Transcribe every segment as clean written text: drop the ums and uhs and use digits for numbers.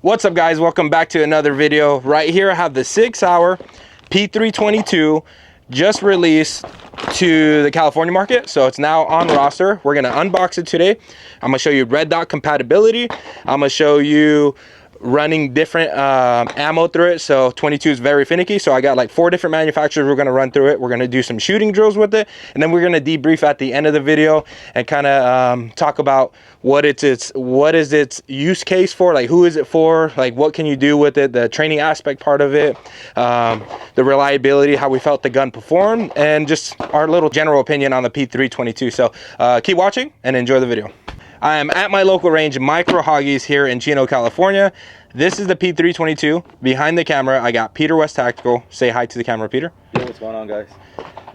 What's up, guys? Welcome back to another video. Right here I have the SIG SAUER P322 just released to the California market, so it's now on roster. We're gonna unbox it today. I'm gonna show you red dot compatibility. I'm gonna show you running different ammo through it. So 22 is very finicky, so I got like 4 different manufacturers. We're going to run through it. We're going to do some shooting drills with it, and then we're going to debrief at the end of the video and kind of talk about what is its use case for, like who is it for, like what can you do with it, the training aspect part of it, the reliability, how we felt the gun performed, and just our little general opinion on the P322. So keep watching and enjoy the video. I am at my local range, Micro Hoggies, here in Chino, California. This is the P322. Behind the camera, I got Peter West Tactical. Say hi to the camera, Peter. Yo, what's going on, guys?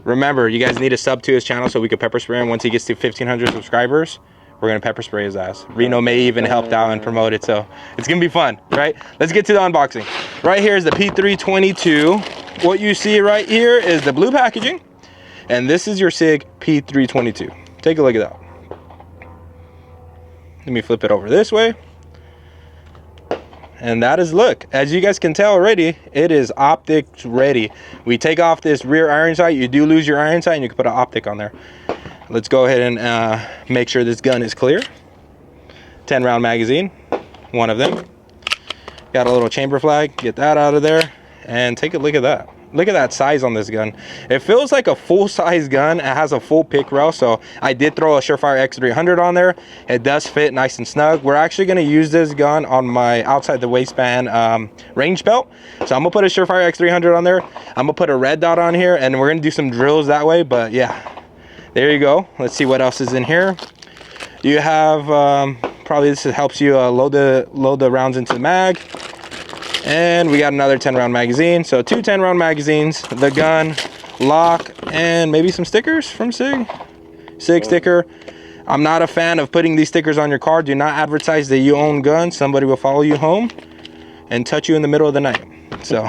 Remember, you guys need to sub to his channel so we could pepper spray him. Once he gets to 1,500 subscribers, we're gonna pepper spray his ass. Reno may even helped out and promote it, so it's gonna be fun, right? Let's get to the unboxing. Right here is the P322. What you see right here is the blue packaging, and this is your SIG P322. Take a look at that. Let me flip it over this way. And that is, look, as you guys can tell already, it is optic ready. We take off this rear iron sight. You do lose your iron sight, and you can put an optic on there. Let's go ahead and make sure this gun is clear. 10-round magazine, one of them. Got a little chamber flag, get that out of there, and take a look at that. Look at that size on this gun. It feels like a full-size gun. It has a full pick rail, so I did throw a Surefire X300 on there. It does fit nice and snug. We're actually going to use this gun on my outside the waistband range belt. So I'm going to put a Surefire X300 on there. I'm going to put a red dot on here, and we're going to do some drills that way. But yeah, there you go. Let's see what else is in here. You have, probably this helps you load the rounds into the mag. And we got another 10-round magazine. So 2 10-round magazines, the gun, lock, and maybe some stickers from SIG. SIG sticker. I'm not a fan of putting these stickers on your car. Do not advertise that you own guns. Somebody will follow you home and touch you in the middle of the night. So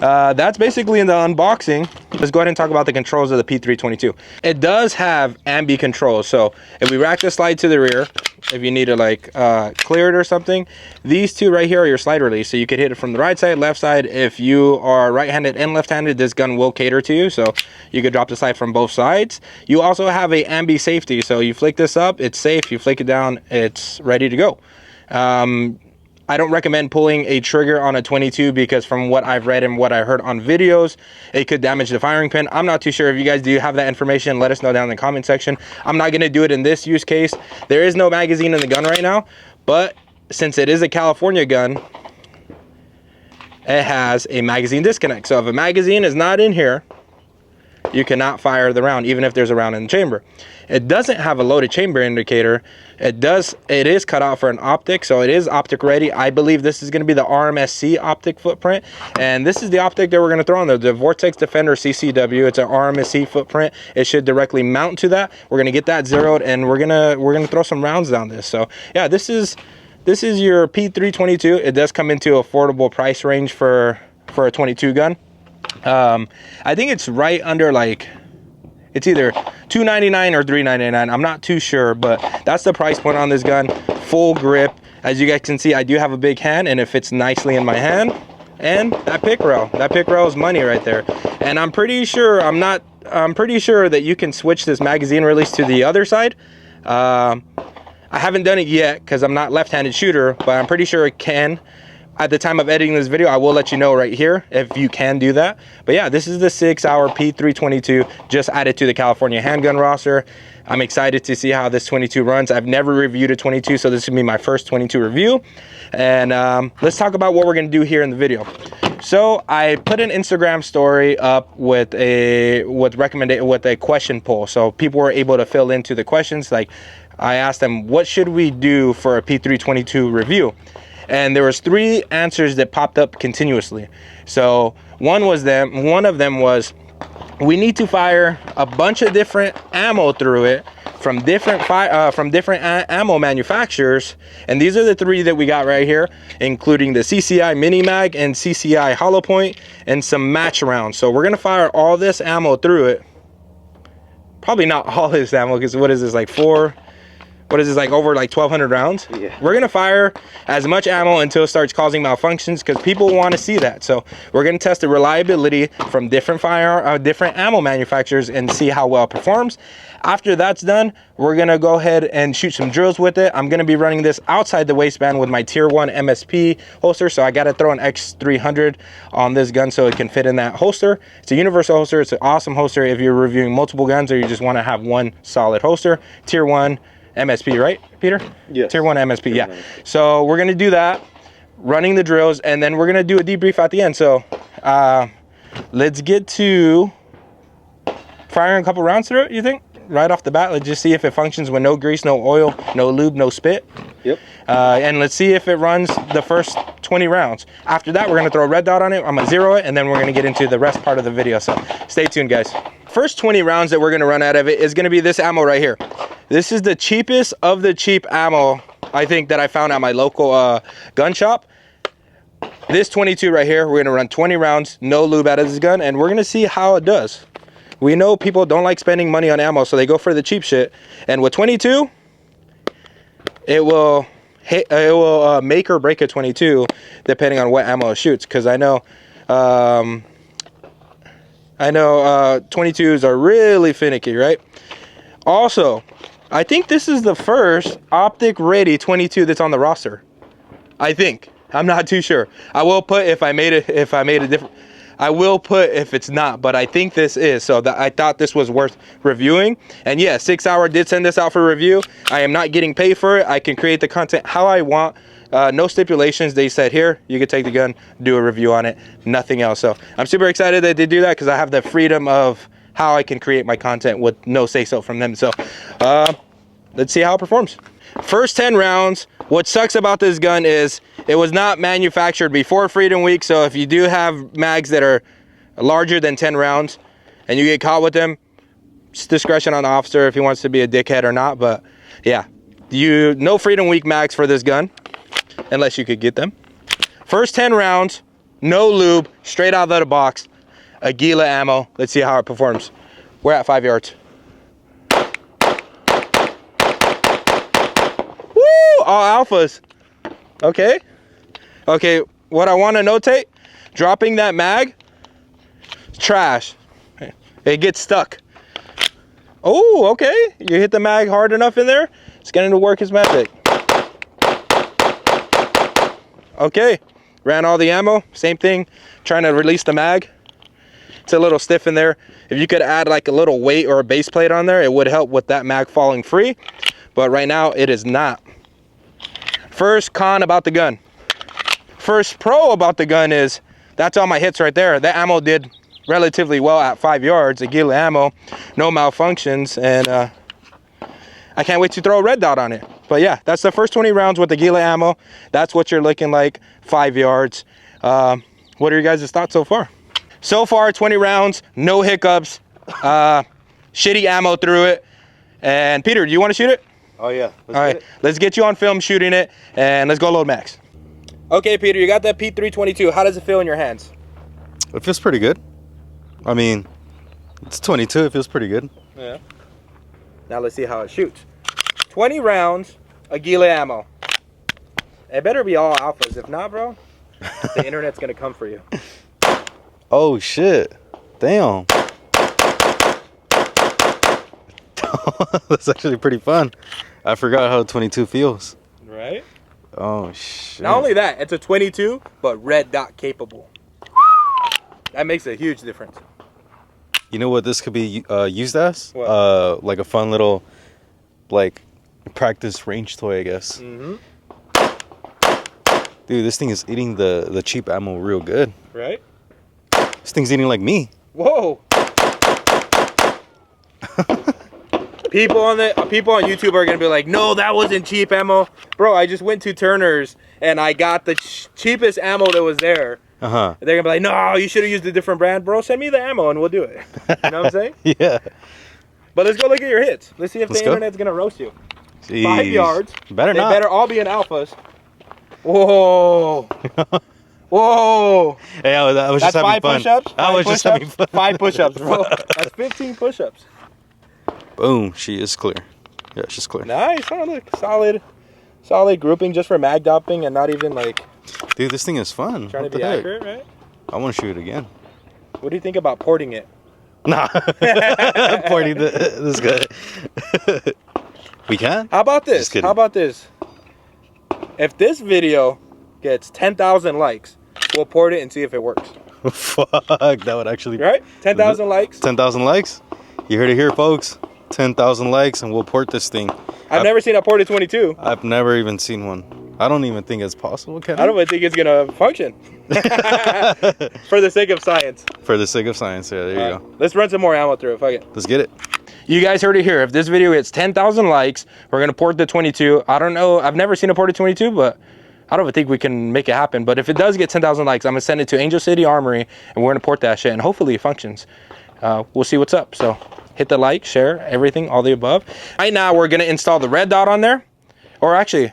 that's basically in the unboxing. Let's go ahead and talk about the controls of the P322. It does have ambi controls. So if we rack the slide to the rear, if you need to like clear it or something, these two right here are your slide release. So you could hit it from the right side, left side. If you are right-handed and left-handed, this gun will cater to you. So you could drop the slide from both sides. You also have a ambi safety. So you flick this up, it's safe. You flick it down, it's ready to go. I don't recommend pulling a trigger on a 22 because from what I've read and what I heard on videos, it could damage the firing pin. I'm not too sure. If you guys do have that information, let us know down in the comment section. I'm not going to do it in this use case. There is no magazine in the gun right now, but since it is a California gun, it has a magazine disconnect. So if a magazine is not in here, you cannot fire the round, even if there's a round in the chamber. It doesn't have a loaded chamber indicator. It is cut out for an optic, so it is optic ready. I believe this is going to be the RMSC optic footprint, and this is the optic that we're going to throw on there, the Vortex Defender CCW. It's an RMSC footprint. It should directly mount to that. We're going to get that zeroed, and we're gonna throw some rounds down this. So yeah, this is your P322. It does come into affordable price range for a 22 gun. I think it's right under, like, it's either $299 or $399. I'm not too sure, but that's the price point on this gun. Full grip. As you guys can see, I do have a big hand, and it fits nicely in my hand. And that pick rail is money right there. And I'm pretty sure that you can switch this magazine release to the other side. I haven't done it yet because I'm not left-handed shooter, but I'm pretty sure it can. At the time of editing this video, I will let you know right here if you can do that. But yeah, this is the SIG SAUER P322, just added to the California handgun roster. I'm excited to see how this 22 runs. I've never reviewed a 22, so this is gonna be my first 22 review. And let's talk about what we're gonna do here in the video. So I put an Instagram story up with a question poll. So people were able to fill into the questions. Like, I asked them, what should we do for a P322 review? And there was 3 answers that popped up continuously. So one of them was, we need to fire a bunch of different ammo through it from different ammo manufacturers. And these are the 3 that we got right here, including the CCI mini mag and CCI hollow point and some match rounds. So we're gonna fire all this ammo through it. Probably not all this ammo, because what is this, like 4, what is this, like over like 1,200 rounds? Yeah. We're gonna fire as much ammo until it starts causing malfunctions, because people want to see that. So we're gonna test the reliability from different different ammo manufacturers and see how well it performs. After that's done, we're gonna go ahead and shoot some drills with it. I'm gonna be running this outside the waistband with my tier 1 MSP holster, so I gotta throw an X300 on this gun so it can fit in that holster. It's a universal holster. It's an awesome holster if you're reviewing multiple guns or you just want to have one solid holster. Tier 1 MSP, right, Peter? Yes. Tier 1 MSP, yeah. So we're gonna do that, running the drills, and then we're gonna do a debrief at the end. So let's get to firing a couple rounds through it, you think? Right off the bat, let's just see if it functions with no grease, no oil, no lube, no spit. Yep. And let's see if it runs the first 20 rounds. After that, we're gonna throw a red dot on it. I'm gonna zero it, and then we're gonna get into the rest part of the video. So stay tuned, guys. First 20 rounds that we're gonna run out of it is gonna be this ammo right here. This is the cheapest of the cheap ammo, I think, that I found at my local gun shop. This 22 right here, we're gonna run 20 rounds, no lube out of this gun, and we're gonna see how it does. We know people don't like spending money on ammo, so they go for the cheap shit. And with 22, it will make or break a 22 depending on what ammo it shoots. Because I know 22s are really finicky, right? Also, I think this is the first optic ready 22 that's on the roster. I think. I'm not too sure. I will put if I made a different. I will put if it's not, but I think this is. So I thought this was worth reviewing. And yeah, SIG Sauer did send this out for review. I am not getting paid for it. I can create the content how I want. No stipulations. They said, here, you can take the gun, do a review on it, nothing else. So I'm super excited that they do that, because I have the freedom of how I can create my content with no say-so from them. So let's see how it performs. First 10 rounds. What sucks about this gun is it was not manufactured before Freedom Week. So if you do have mags that are larger than 10 rounds and you get caught with them, it's discretion on the officer if he wants to be a dickhead or not. But yeah, no Freedom Week mags for this gun unless you could get them. First 10 rounds, no lube, straight out of the box, Aguila Ammo. Let's see how it performs. We're at 5 yards. All alphas. Okay, what I want to notate, dropping that mag, trash. It gets stuck. Oh, okay, you hit the mag hard enough in there, it's getting to work its magic. Okay, ran all the ammo, same thing, trying to release the mag. It's a little stiff in there. If you could add like a little weight or a base plate on there, it would help with that mag falling free, but right now it is not. First con about the gun. First pro about the gun is that's all my hits right there. That ammo did relatively well at 5 yards. Aguila Ammo, no malfunctions, and I can't wait to throw a red dot on it. But yeah, that's the first 20 rounds with Aguila Ammo. That's what you're looking like, 5 yards. What are your guys' thoughts so far? So far, 20 rounds, no hiccups, shitty ammo through it. And Peter, do you want to shoot it? Oh yeah. All right, let's get you on film shooting it, and let's go load max. Okay, Peter, you got that P322. How does it feel in your hands? It feels pretty good. I mean, it's 22. It feels pretty good. Yeah. Now let's see how it shoots. 20 rounds, Aguila Ammo. It better be all alphas. If not, bro, the internet's gonna come for you. Oh shit! Damn. That's actually pretty fun. I forgot how 22 feels. Right? Oh shit. Not only that, it's a 22, but red dot capable. That makes a huge difference. You know what this could be used as? What? Like a fun little, like, practice range toy, I guess. Mm-hmm. Dude, this thing is eating the cheap ammo real good. Right? This thing's eating like me. Whoa. People on YouTube are gonna be like, no, that wasn't cheap ammo. Bro, I just went to Turner's and I got the cheapest ammo that was there. Uh-huh. They're gonna be like, no, you should have used a different brand. Bro, send me the ammo and we'll do it. You know what I'm saying? Yeah. But let's go look at your hits. Let's see if the internet's gonna roast you. Jeez. 5 yards. Better they not. Better all be in alphas. Whoa. Whoa. Hey, I was just having fun. Push-ups? I was just having fun. 5 push-ups, bro. That's 15 push-ups. Boom. She is clear. Yeah, it's just clear. Nice. Oh, look, solid grouping just for mag dopping and not even like. Dude, this thing is fun. Trying what to be heck? accurate, right? I want to shoot it again. What do you think about porting it? Nah. Porting this guy. We can? How about this? How about this? If this video gets 10,000 likes, we'll port it and see if it works. Fuck, that would actually... Right? 10,000 likes? 10,000 likes? You heard it here, folks. 10,000 likes and we'll port this thing. I've never seen a ported 22. I've never even seen one. I don't even think it's possible, Kevin. I don't even think it's going to function. For the sake of science. For the sake of science, yeah, there you go. Let's run some more ammo through it. Fuck it. Let's get it. You guys heard it here. If this video gets 10,000 likes, we're going to port the 22. I don't know. I've never seen a ported 22, but I don't even think we can make it happen. But if it does get 10,000 likes, I'm going to send it to Angel City Armory, and we're going to port that shit, and hopefully it functions. We'll see what's up. So hit the like, share, everything, all the above. Right now, we're going to install the red dot on there. Or actually,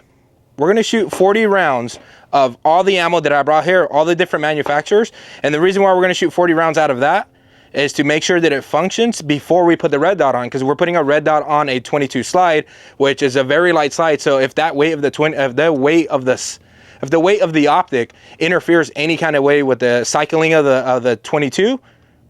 we're going to shoot 40 rounds of all the ammo that I brought here, all the different manufacturers. And the reason why we're going to shoot 40 rounds out of that is to make sure that it functions before we put the red dot on, because we're putting a red dot on a 22 slide, which is a very light slide. So if that weight of the weight of the optic interferes any kind of way with the cycling of the 22,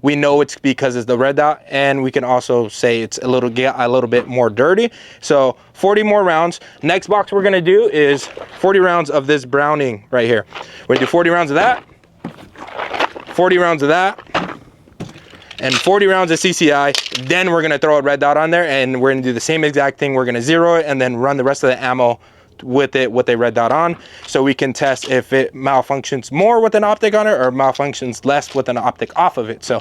we know it's because it's the red dot, and we can also say it's a little bit more dirty. So 40 more rounds. Next box we're gonna do is 40 rounds of this Browning right here. We're gonna do 40 rounds of that, 40 rounds of that, and 40 rounds of CCI. Then we're gonna throw a red dot on there, and we're gonna do the same exact thing. We're gonna zero it and then run the rest of the ammo with it with a red dot on, so we can test if it malfunctions more with an optic on it or malfunctions less with an optic off of it. So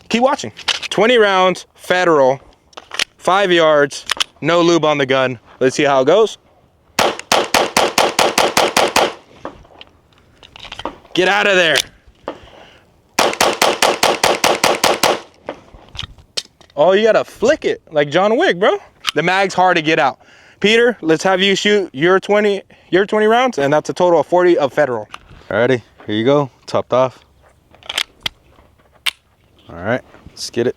keep watching. 20 rounds, federal, 5 yards, no lube on the gun. Let's see how it goes. Get out of there. Oh, you gotta flick it like John Wick, bro. The mag's hard to get out. Peter, let's have you shoot your 20 rounds, and that's a total of 40 of federal. Alrighty, here you go, topped off. All right, let's get it.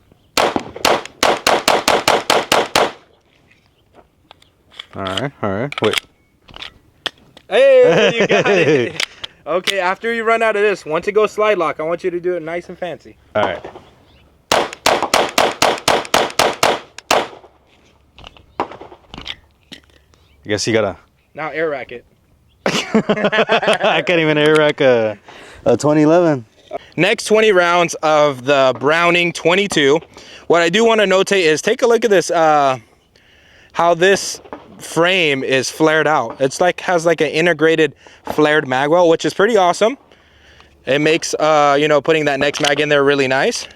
All right, wait. Hey, you got it. Okay, after you run out of this, once it goes slide lock, I want you to do it nice and fancy. All right. I guess you gotta... Now air rack it. I can't even air rack a 2011. Next 20 rounds of the Browning 22. What I do want to notate is take a look at this, how this frame is flared out. It's like has like an integrated flared mag well, which is pretty awesome. It makes you know, putting that next mag in there really nice.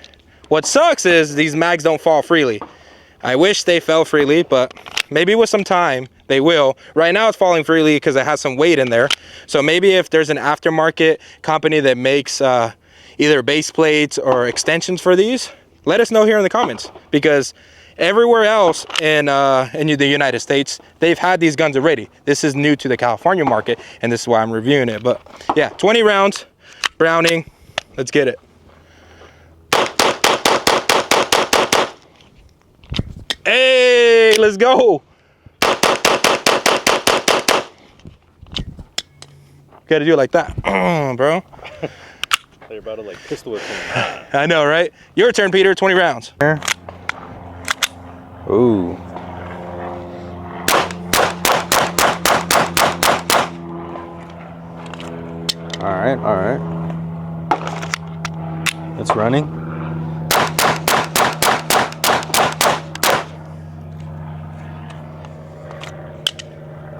What sucks is these mags don't fall freely. I wish they fell freely, but maybe with some time they will. Right now it's falling freely because it has some weight in there. So maybe if there's an aftermarket company that makes either base plates or extensions for these, let us know here in the comments, because everywhere else in the United States, they've had these guns already. This is new to the California market, and this is why I'm reviewing it. But yeah, 20 rounds, Browning, let's get it. Hey, let's go. Gotta do it like that, bro. They're about to like pistol whip me. I know, right? Your turn, Peter. 20 rounds. Ooh. All right. It's running.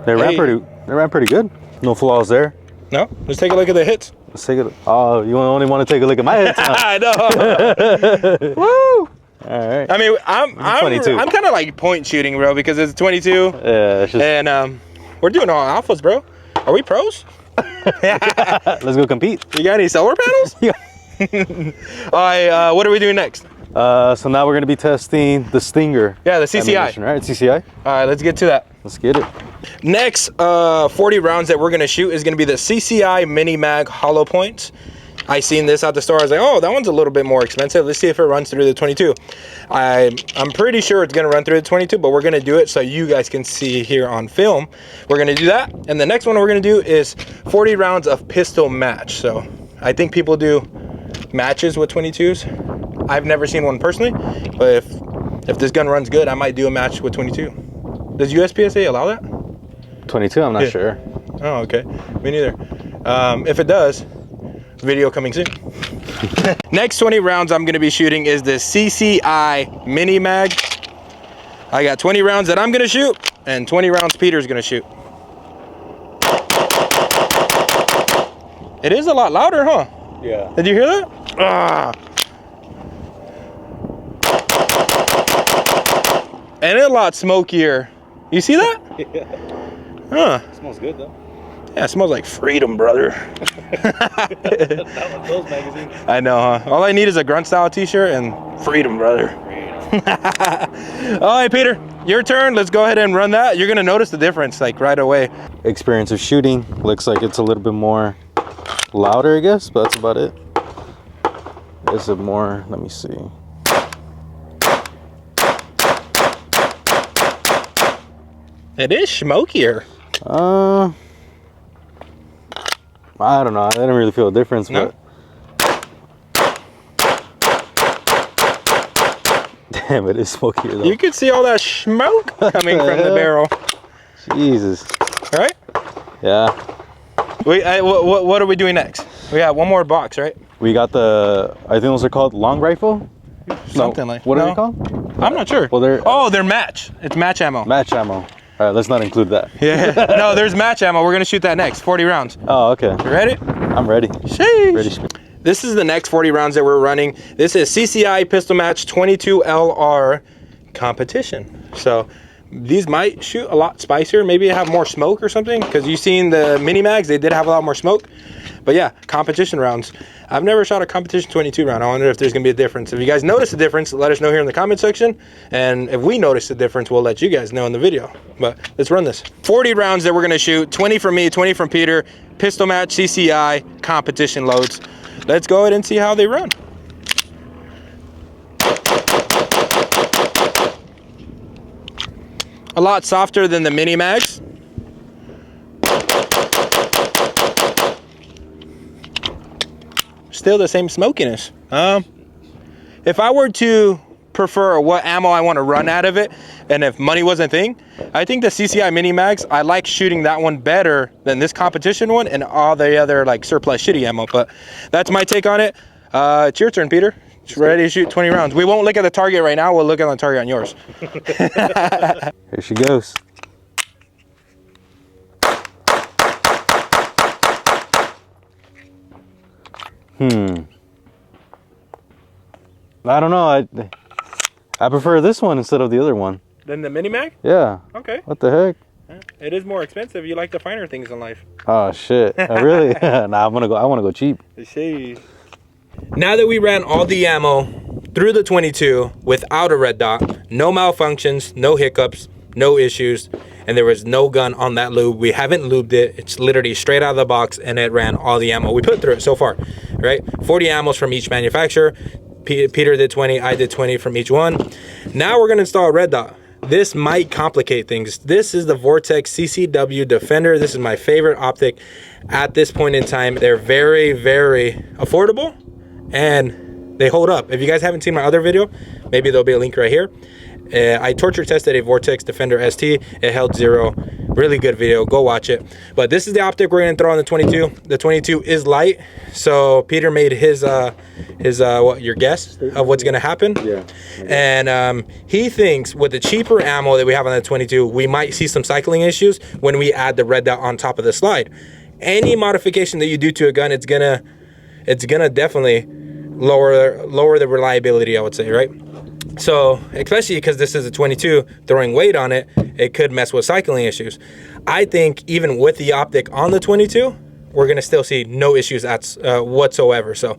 They ran pretty good. No flaws there. No, let's take a look at the hits. Let's take it. Oh, you only want to take a look at my hits? I know. Woo! All right. I mean, I'm 22. I'm kind of like point shooting, bro, because it's 22. Yeah, it's just... And we're doing all alphas, bro. Are we pros? Let's go compete. You got any solar panels? Yeah. All right, what are we doing next? So now we're gonna be testing the Stinger. Yeah, the CCI. Ammunition, right? CCI. All right, let's get to that. Let's get it. Next 40 rounds that we're gonna shoot is gonna be the CCI Mini Mag hollow points. I seen this at the store. I was like, oh, that one's a little bit more expensive. Let's see if it runs through the 22. I'm pretty sure it's gonna run through the 22, but we're gonna do it so you guys can see here on film. We're gonna do that. And the next one we're gonna do is 40 rounds of pistol match. So I think people do matches with 22s. I've never seen one personally, but if this gun runs good, I might do a match with 22. Does USPSA allow that? 22, I'm not sure. Oh, okay. Me neither. If it does, video coming soon. Next 20 rounds I'm gonna be shooting is the CCI mini mag. I got 20 rounds that I'm gonna shoot and 20 rounds Peter's gonna shoot. It is a lot louder, huh? Yeah. Did you hear that? Ah. And a lot smokier. You see that? Yeah. Huh. It smells good though. Yeah, it smells like freedom, brother. That was those magazines. I know, huh? All I need is a grunt style t-shirt and freedom, brother. All right, Peter, your turn. Let's go ahead and run that. You're gonna notice the difference like right away. Experience of shooting looks like it's a little bit more louder, I guess, but that's about it. Is it more? Let me see. It is smokier. I don't know. I didn't really feel a difference, no? But damn, it is smokier though. You could see all that smoke coming from the barrel. Jesus. All right. Yeah. What are we doing next? We got one more box, right? We got the, I think those are called long rifle. Something like. What are they called? I'm not sure. Well, they're match. It's match ammo. Match ammo. All right, let's not include that. Yeah. No, there's match ammo. We're gonna shoot that next. 40 rounds. Oh, okay. You ready? I'm ready. Sheesh. Ready. This is the next 40 rounds that we're running. This is CCI Pistol Match 22 LR competition. So these might shoot a lot spicier. Maybe have more smoke or something, because you've seen the mini mags, they did have a lot more smoke. But yeah, competition rounds. I've never shot a competition 22 round. I wonder if there's gonna be a difference. If you guys notice the difference, let us know here in the comment section. And if we notice the difference, we'll let you guys know in the video. But let's run this. 40 rounds that we're gonna shoot, 20 from me, 20 from Peter, pistol match, CCI, competition loads. Let's go ahead and see how they run. A lot softer than the mini mags. Still the same smokiness. If I were to prefer what ammo I want to run out of it, and if money wasn't a thing, I think the CCI mini mags, I like shooting that one better than this competition one and all the other like surplus shitty ammo. But that's my take on it. It's your turn, Peter. It's ready to shoot 20 rounds. We won't look at the target right now. We'll look at the target on yours. Here she goes. I don't know. I prefer this one instead of the other one. Then the mini mag? Yeah. Okay. What the heck? It is more expensive. You like the finer things in life. Oh shit. Really? Nah, I want to go cheap. See. Now that we ran all the ammo through the 22 without a red dot, no malfunctions, no hiccups, no issues, and there was no gun on that lube. We haven't lubed it. It's literally straight out of the box, and it ran all the ammo we put through it so far, right? 40 ammos from each manufacturer. Peter did 20, I did 20 from each one. Now we're gonna install a red dot. This might complicate things. This is the Vortex CCW Defender. This is my favorite optic at this point in time. They're very, very affordable, and they hold up. If you guys haven't seen my other video, maybe there'll be a link right here. I torture tested a Vortex Defender ST. It held 0. Really good video. Go watch it. But this is the optic we're going to throw on the 22. The 22 is light. So Peter made his your guess of what's going to happen. Yeah. And he thinks with the cheaper ammo that we have on the 22, we might see some cycling issues when we add the red dot on top of the slide. Any modification that you do to a gun, it's gonna definitely lower the reliability, I would say, right? So, especially because this is a 22, throwing weight on it, it could mess with cycling issues. I think even with the optic on the 22, we're gonna still see no issues whatsoever. So,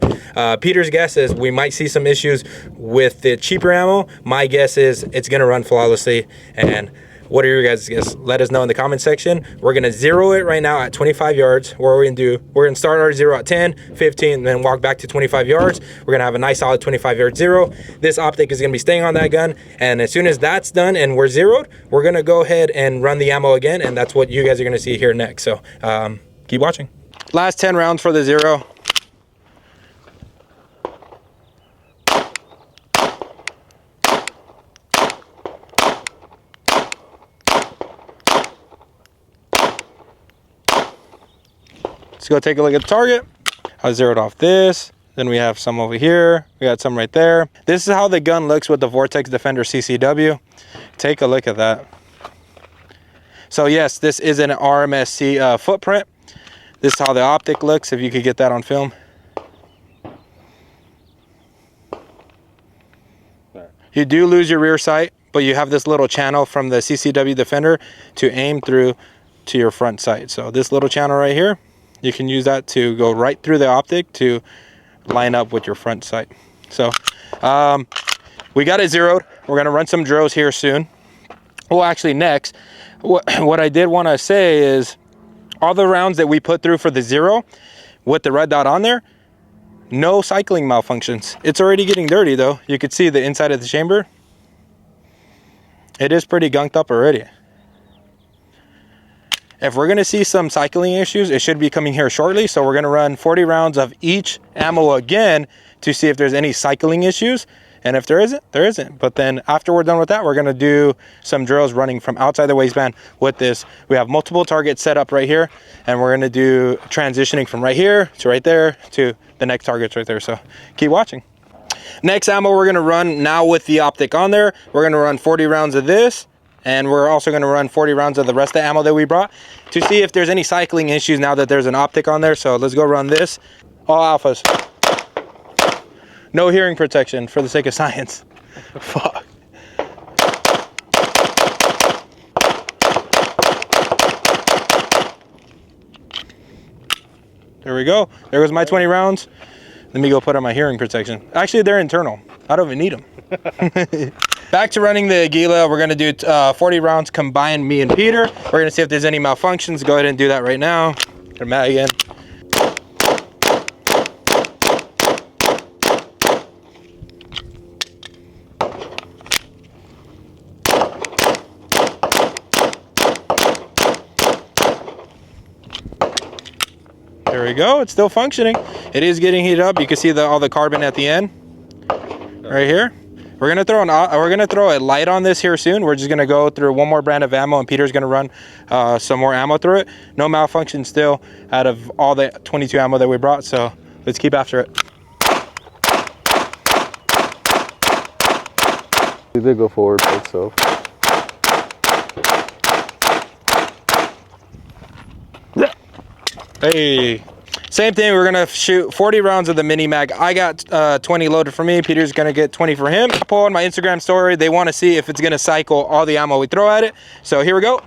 Peter's guess is we might see some issues with the cheaper ammo. My guess is it's gonna run flawlessly, and What are your guys' guess? Let us know in the comment section. We're gonna zero it right now at 25 yards. What we're gonna do, we're gonna start our zero at 10, 15, and then walk back to 25 yards. We're gonna have a nice solid 25-yard zero. This optic is gonna be staying on that gun, and as soon as that's done and we're zeroed, we're gonna go ahead and run the ammo again, and that's what you guys are gonna see here next. So keep watching. Last 10 rounds for the zero. Let's go take a look at the target. I zeroed off this. Then we have some over here. We got some right there. This is how the gun looks with the Vortex Defender CCW. Take a look at that. So yes, this is an RMSC footprint. This is how the optic looks, if you could get that on film. You do lose your rear sight, but you have this little channel from the CCW Defender to aim through to your front sight. So this little channel right here, you can use that to go right through the optic to line up with your front sight. So we got it zeroed. We're gonna run some drills here soon. Well, actually next, what I did wanna say is all the rounds that we put through for the zero with the red dot on there, no cycling malfunctions. It's already getting dirty though. You could see the inside of the chamber. It is pretty gunked up already. If we're gonna see some cycling issues, it should be coming here shortly. So we're gonna run 40 rounds of each ammo again to see if there's any cycling issues. And if there isn't, there isn't. But then after we're done with that, we're gonna do some drills running from outside the waistband with this. We have multiple targets set up right here, and we're gonna do transitioning from right here to right there to the next targets right there. So keep watching. Next ammo we're gonna run now with the optic on there. We're gonna run 40 rounds of this. And we're also going to run 40 rounds of the rest of the ammo that we brought to see if there's any cycling issues now that there's an optic on there. So let's go run this. All alphas. No hearing protection for the sake of science. Fuck. There we go. There goes my 20 rounds. Let me go put on my hearing protection. Actually, they're internal. I don't even need them. Back to running the Aguila. We're gonna do 40 rounds combined, me and Peter. We're gonna see if there's any malfunctions. Go ahead and do that right now. They're mad again. There we go. It's still functioning. It is getting heated up. You can see all the carbon at the end, right here. We're gonna throw a light on this here soon. We're just gonna go through one more brand of ammo, and Peter's gonna run some more ammo through it. No malfunction still out of all the 22 ammo that we brought. So let's keep after it. We did go forward by itself. Hey. Same thing, we're gonna shoot 40 rounds of the mini mag. I got 20 loaded for me. Peter's gonna get 20 for him. I pull on my Instagram story. They wanna see if it's gonna cycle all the ammo we throw at it. So here we go.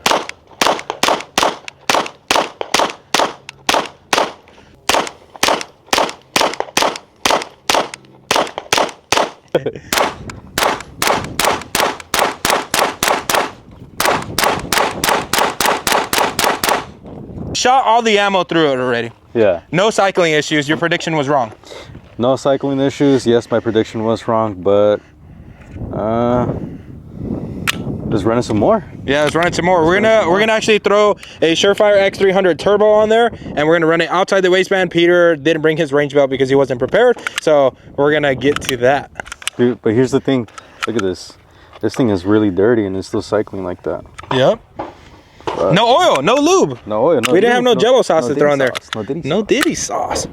Shot all the ammo through it already. Yeah. No cycling issues. Your prediction was wrong. No cycling issues. Yes, my prediction was wrong, but just running some more. Yeah, let's run it some more. We're gonna actually throw a Surefire X300 turbo on there, and we're gonna run it outside the waistband. Peter didn't bring his range belt because he wasn't prepared, so we're gonna get to that. Dude, but here's the thing. Look at this. This thing is really dirty and it's still cycling like that. Yep. No oil, no lube. No oil. No we didn't have no Jello sauce to throw in there. No Diddy sauce. All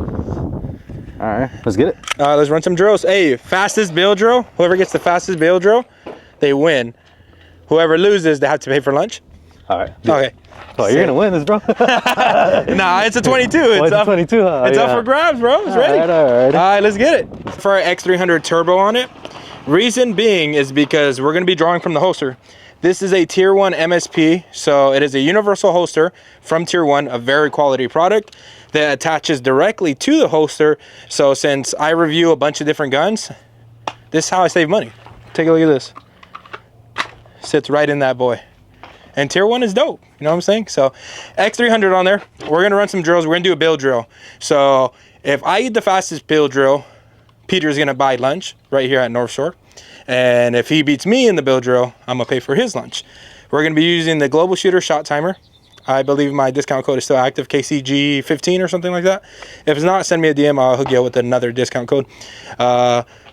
right, let's get it. Let's run some drills. Hey, fastest bail drill. Whoever gets the fastest bail drill, they win. Whoever loses, they have to pay for lunch. All right. Okay. Oh, you're gonna win this, bro. Nah, it's a 22. It's up 22. Huh? It's up for grabs, bro. It's ready. All right, let's get it. For our X300 turbo on it, reason being is because we're gonna be drawing from the holster. This is a tier 1 MSP, so it is a universal holster from tier 1, a very quality product that attaches directly to the holster. So since I review a bunch of different guns, this is how I save money. Take a look at this. Sits right in that boy. And tier 1 is dope. You know what I'm saying? So X300 on there. We're going to run some drills. We're going to do a build drill. So if I eat the fastest build drill, Peter's going to buy lunch right here at North Shore. And if he beats me in the build drill, I'm going to pay for his lunch. We're going to be using the Global Shooter Shot Timer. I believe my discount code is still active, KCG15 or something like that. If it's not, send me a DM. I'll hook you up with another discount code.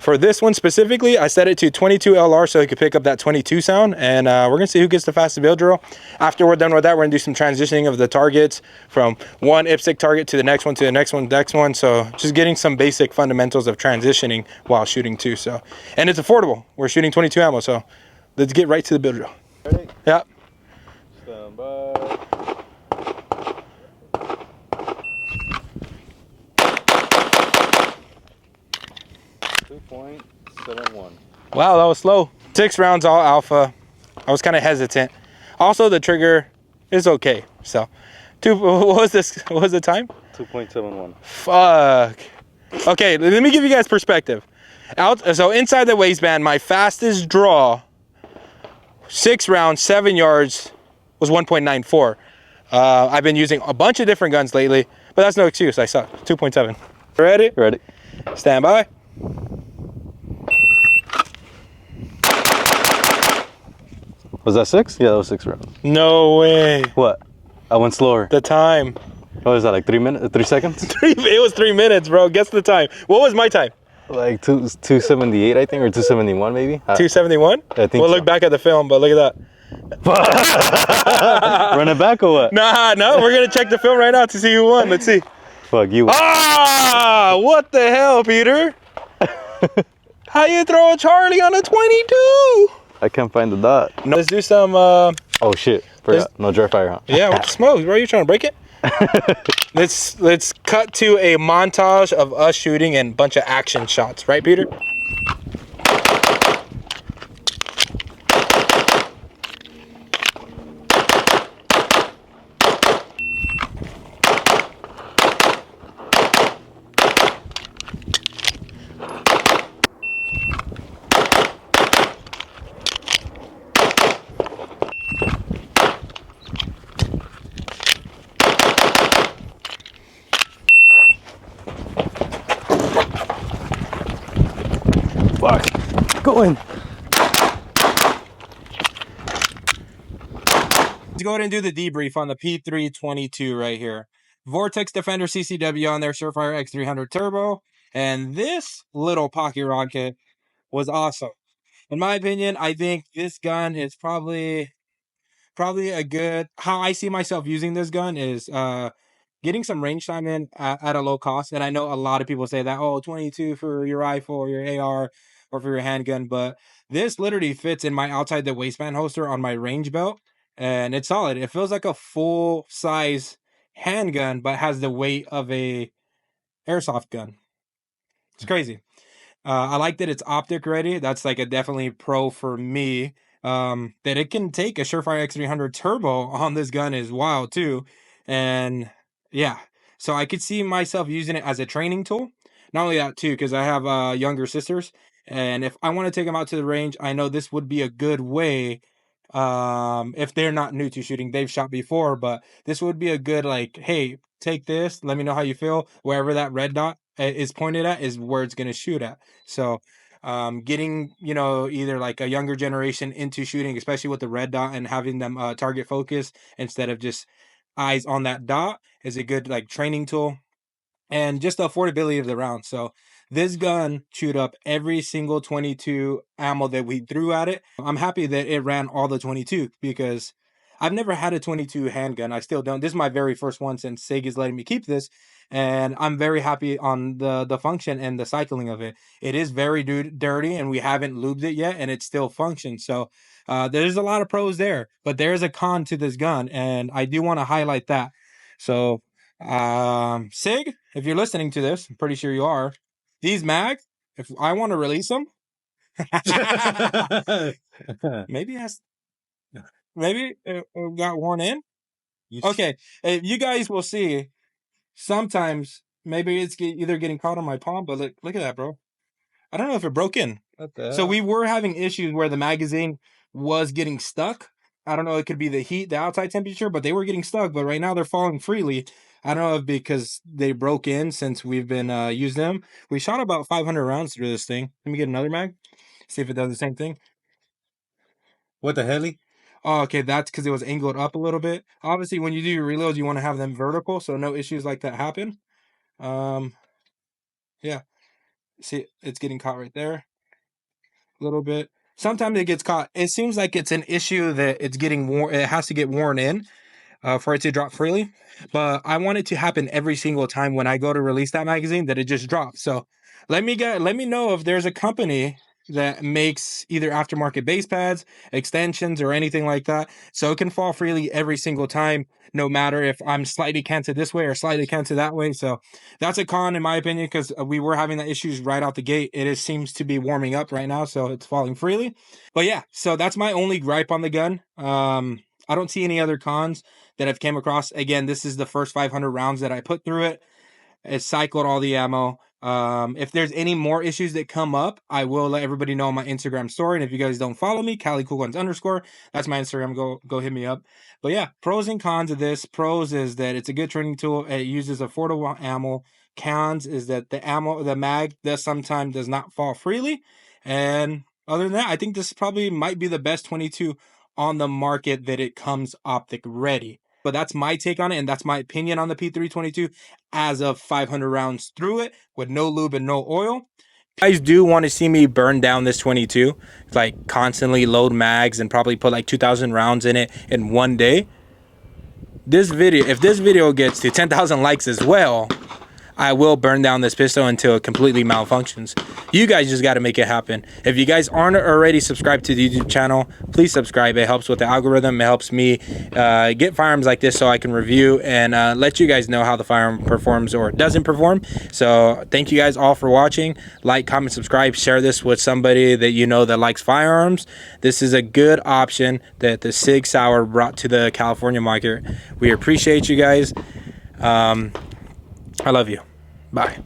For this one specifically, I set it to 22 LR so it could pick up that 22 sound. And we're going to see who gets the fastest build drill. After we're done with that, we're going to do some transitioning of the targets from one IPSC target to the next one, to the next one, next one. So just getting some basic fundamentals of transitioning while shooting too. So, and it's affordable. We're shooting 22 ammo, so let's get right to the build drill. Ready? Yeah. Stand by. .71. Wow, that was slow. 6 rounds, all alpha. I was kind of hesitant. Also, the trigger is okay. So, what was this? What was the time? 2.71. Fuck. Okay, let me give you guys perspective. So inside the waistband, my fastest draw, 6 rounds, 7 yards, was 1.94. I've been using a bunch of different guns lately, but that's no excuse. I suck. 2.7. Ready? Ready. Stand by. Was that 6? Yeah, that was 6 rounds. No way. What? I went slower. The time. What was that, like 3 minutes? 3 seconds? It was 3 minutes, bro. Guess the time. What was my time? Like 278, I think, or 271 maybe. 271? I think We'll so. look back at the film, but look at that. Run it back or what? Nah, no, we're gonna check the film right now to see who won. Let's see. Fuck you. Ah, what the hell, Peter? How you throw a Charlie on a 22? I can't find the dot. No, let's do some. Oh shit! Forgot. No dry fire, huh? Yeah, what the smoke? Bro, you trying to break it? Let's cut to a montage of us shooting and a bunch of action shots, right, Peter? Fuck. Go in. Let's go ahead and do the debrief on the P322 right here. Vortex Defender CCW on there, Surefire X300 Turbo, and this little pocket rocket was awesome. In my opinion, I think this gun is probably a good, how I see myself using this gun is getting some range time in at a low cost. And I know a lot of people say that, oh, 22 for your rifle or your AR or for your handgun, but this literally fits in my outside the waistband holster on my range belt, and it's solid. It feels like a full size handgun, but has the weight of a airsoft gun. It's crazy. I like that it's optic ready. That's like a definitely pro for me. That it can take a Surefire X300 Turbo on this gun is wild too. And yeah, so I could see myself using it as a training tool. Not only that too, because I have younger sisters, and if I want to take them out to the range, I know this would be a good way. If they're not new to shooting, they've shot before, but this would be a good, like, hey, take this, let me know how you feel. Wherever that red dot is pointed at is where it's going to shoot at. So getting, you know, either like a younger generation into shooting, especially with the red dot, and having them target focus instead of just eyes on that dot, is a good like training tool. And just the affordability of the round. So this gun chewed up every single 22 ammo that we threw at it. I'm happy that it ran all the 22 because I've never had a 22 handgun. I still don't. This is my very first one since SIG is letting me keep this. And I'm very happy on the function and the cycling of it. It is very dirty, and we haven't lubed it yet, and it still functions. So there's a lot of pros there, but there's a con to this gun, and I do want to highlight that. So SIG, if you're listening to this, I'm pretty sure you are. These mags, if I want to release them, maybe got worn in. Okay, you guys will see. Sometimes maybe it's either getting caught on my palm, but look at that, bro. I don't know if it broke in. So we were having issues where the magazine was getting stuck. I don't know, it could be the heat, the outside temperature, but they were getting stuck. But right now they're falling freely. I don't know if because they broke in since we've been using them. We shot about 500 rounds through this thing. Let me get another mag, see if it does the same thing. What the hell? Oh, okay, that's because it was angled up a little bit. Obviously, when you do your reloads, you want to have them vertical, so no issues like that happen. Yeah, see, it's getting caught right there a little bit. Sometimes it gets caught. It seems like it's an issue that it's getting worn. It has to get worn in for it to drop freely. But I want it to happen every single time when I go to release that magazine that it just drops. So let me know if there's a company that makes either aftermarket base pads, extensions, or anything like that, so it can fall freely every single time, no matter if I'm slightly canted this way or slightly canted that way. So that's a con in my opinion, because we were having the issues right out the gate. It is, seems to be warming up right now, so it's falling freely. But yeah, so that's my only gripe on the gun. I don't see any other cons that I've came across. Again, this is the first 500 rounds that I put through it. It cycled all the ammo. If there's any more issues that come up, I will let everybody know on my Instagram story. And if you guys don't follow me, CaliCoolGuns_, that's my Instagram. Go hit me up. But yeah, pros and cons of this. Pros is that it's a good training tool. It uses affordable ammo. Cons is that the mag sometimes does not fall freely. And other than that, I think this probably might be the best 22 on the market that it comes optic ready. But that's my take on it, and that's my opinion on the P322 as of 500 rounds through it with no lube and no oil. If you guys do want to see me burn down this 22, like constantly load mags and probably put like 2,000 rounds in it in one day, if this video gets to 10,000 likes as well, I will burn down this pistol until it completely malfunctions. You guys just got to make it happen. If you guys aren't already subscribed to the YouTube channel, please subscribe. It helps with the algorithm. It helps me get firearms like this so I can review and let you guys know how the firearm performs or doesn't perform. So thank you guys all for watching. Like, comment, subscribe, share this with somebody that you know that likes firearms. This is a good option that the SIG Sauer brought to the California market. We appreciate you guys. I love you. Bye.